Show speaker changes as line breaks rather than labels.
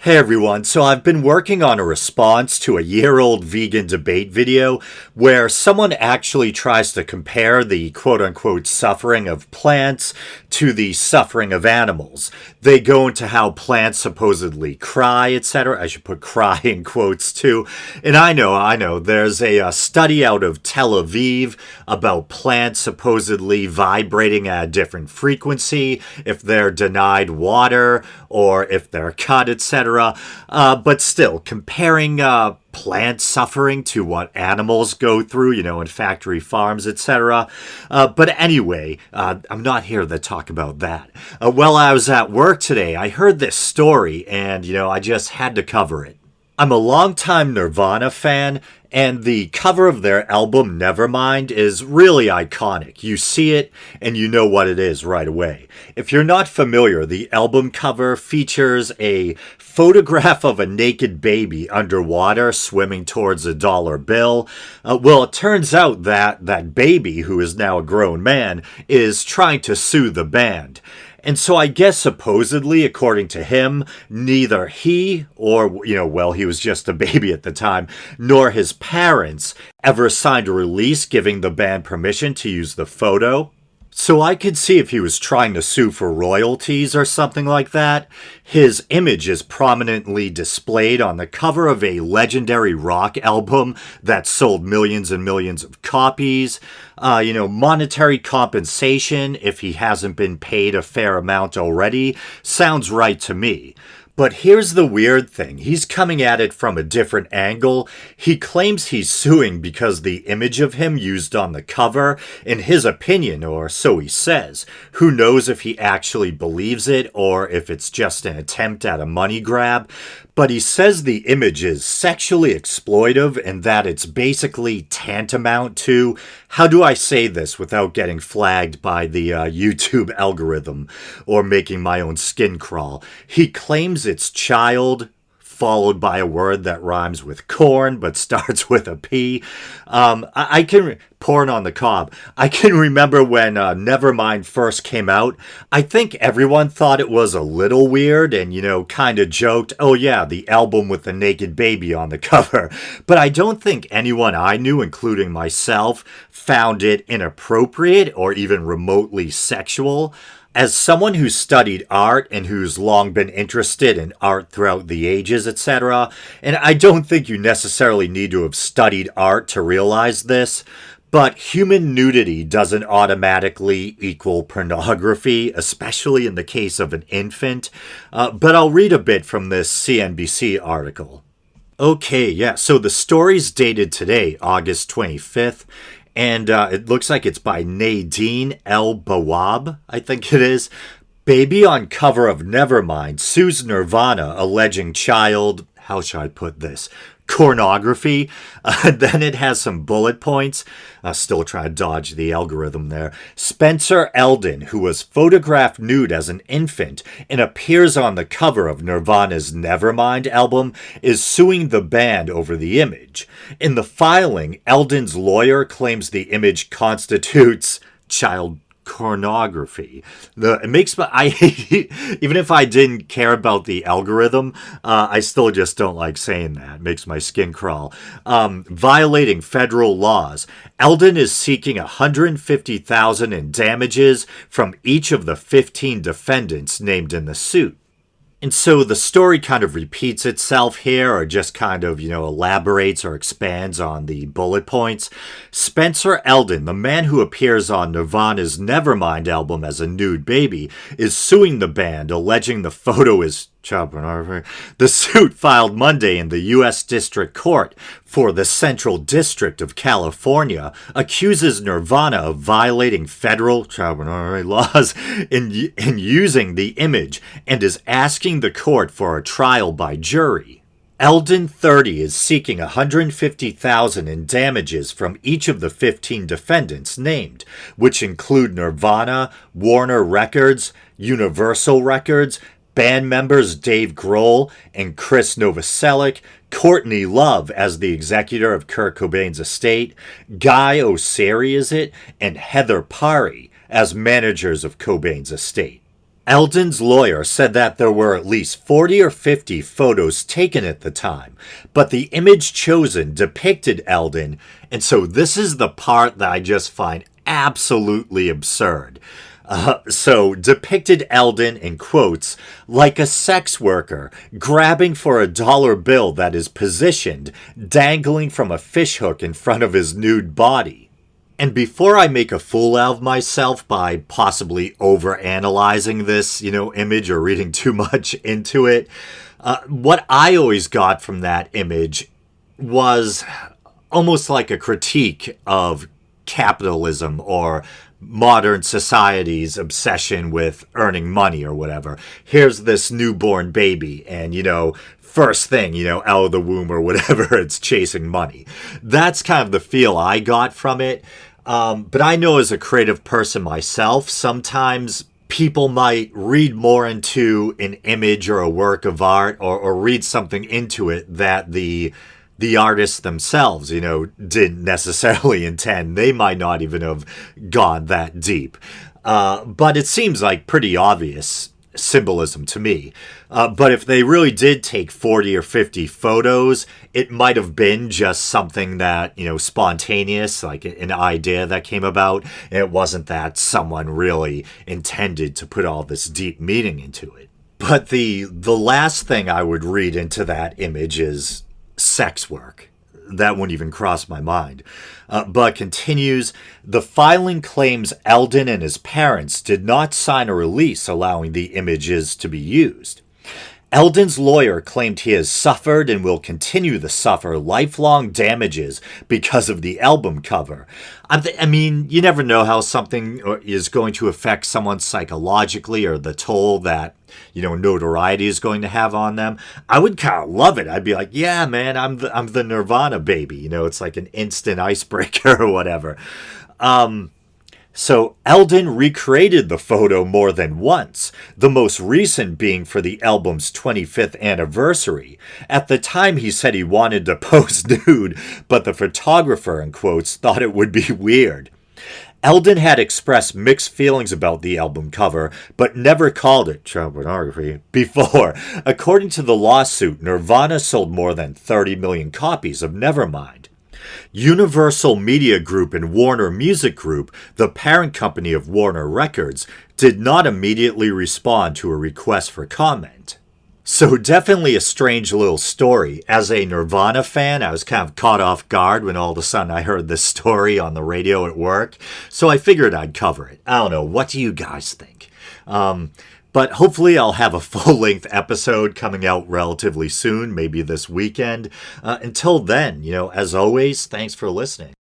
Hey everyone, so I've been working on a response to a year-old vegan debate video where someone actually tries to compare the quote-unquote suffering of plants to the suffering of animals. They go into how plants supposedly cry, etc. I should put cry in quotes too. And I know, there's a study out of Tel Aviv about plants supposedly vibrating at a different frequency if they're denied water or if they're cut, etc. But still, comparing plant suffering to what animals go through, in factory farms, etc. But anyway, I'm not here to talk about that. While I was at work today, I heard this story and, I just had to cover it. I'm a longtime Nirvana fan, and the cover of their album Nevermind is really iconic. You see it, and you know what it is right away. If you're not familiar, the album cover features a photograph of a naked baby underwater swimming towards a dollar bill. Well, it turns out that baby, who is now a grown man, is trying to sue the band. And so I guess supposedly, according to him, neither he or, he was just a baby at the time, nor his parents ever signed a release giving the band permission to use the photo. So I could see if he was trying to sue for royalties or something like that. His image is prominently displayed on the cover of a legendary rock album that sold millions and millions of copies. Monetary compensation, if he hasn't been paid a fair amount already, sounds right to me. But here's the weird thing. He's coming at it from a different angle. He claims he's suing because the image of him used on the cover, in his opinion, or so he says. Who knows if he actually believes it or if it's just an attempt at a money grab. But he says the image is sexually exploitive and that it's basically tantamount to, how do I say this without getting flagged by the YouTube algorithm or making my own skin crawl? He claims it's child followed by a word that rhymes with corn but starts with a P. I can porn on the cob. I can remember when Nevermind first came out. I think everyone thought it was a little weird and, kind of joked, oh yeah, the album with the naked baby on the cover. But I don't think anyone I knew, including myself, found it inappropriate or even remotely sexual. As someone who's studied art and who's long been interested in art throughout the ages, etc., and I don't think you necessarily need to have studied art to realize this, but human nudity doesn't automatically equal pornography, especially in the case of an infant. But I'll read a bit from this CNBC article. Okay, yeah, so the story's dated today, August 25th, and it looks like it's by Nadine El Bawab, I think it is. Baby on cover of Nevermind sues Nirvana alleging child, how should I put this, pornography. Then it has some bullet points. Still trying to dodge the algorithm there. Spencer Eldon, who was photographed nude as an infant and appears on the cover of Nirvana's Nevermind album, is suing the band over the image. In the filing, Eldon's lawyer claims the image constitutes child pornography. It makes even if I didn't care about the algorithm, I still just don't like saying that. It makes my skin crawl. Violating federal laws. Eldon is seeking $150,000 in damages from each of the 15 defendants named in the suit. And so the story kind of repeats itself here, or just kind of, elaborates or expands on the bullet points. Spencer Eldon, the man who appears on Nirvana's Nevermind album as a nude baby, is suing the band, alleging the photo is child pornography. The suit, filed Monday in the U.S. District Court for the Central District of California, accuses Nirvana of violating federal child pornography laws in using the image and is asking the court for a trial by jury. Eldon, 30, is seeking $150,000 in damages from each of the 15 defendants named, which include Nirvana, Warner Records, Universal Records, band members Dave Grohl and Chris Novoselic, Courtney Love as the executor of Kurt Cobain's estate, Guy Oseary and Heather Parry as managers of Cobain's estate. Eldon's lawyer said that there were at least 40 or 50 photos taken at the time, but the image chosen depicted Eldon, and so this is the part that I just find absolutely absurd. So depicted Eldon, in quotes, like a sex worker, grabbing for a dollar bill that is positioned, dangling from a fishhook in front of his nude body. And before I make a fool out of myself by possibly overanalyzing this, image or reading too much into it, what I always got from that image was almost like a critique of capitalism or modern society's obsession with earning money or whatever. Here's this newborn baby and, first thing, out of the womb or whatever, it's chasing money. That's kind of the feel I got from it. But I know as a creative person myself, sometimes people might read more into an image or a work of art or read something into it that the artists themselves, didn't necessarily intend. They might not even have gone that deep. But it seems like pretty obvious symbolism to me. But if they really did take 40 or 50 photos, it might have been just something that, spontaneous, like an idea that came about. And it wasn't that someone really intended to put all this deep meaning into it. But the last thing I would read into that image is sex work. That wouldn't even cross my mind. But continues, the filing claims Eldon and his parents did not sign a release allowing the images to be used. Eldon's lawyer claimed he has suffered and will continue to suffer lifelong damages because of the album cover. I mean, you never know how something is going to affect someone psychologically or the toll that, notoriety is going to have on them. I would kind of love it. I'd be like, yeah, man, I'm the Nirvana baby. It's like an instant icebreaker or whatever. So Eldon recreated the photo more than once, the most recent being for the album's 25th anniversary. At the time, he said he wanted to pose nude, but the photographer, in quotes, thought it would be weird. Eldon had expressed mixed feelings about the album cover, but never called it child pornography before. According to the lawsuit, Nirvana sold more than 30 million copies of Nevermind. Universal Media Group and Warner Music Group, the parent company of Warner Records, did not immediately respond to a request for comment. So definitely a strange little story. As a Nirvana fan, I was kind of caught off guard when all of a sudden I heard this story on the radio at work. So I figured I'd cover it. I don't know. What do you guys think? But hopefully I'll have a full-length episode coming out relatively soon, maybe this weekend. Until then, as always, thanks for listening.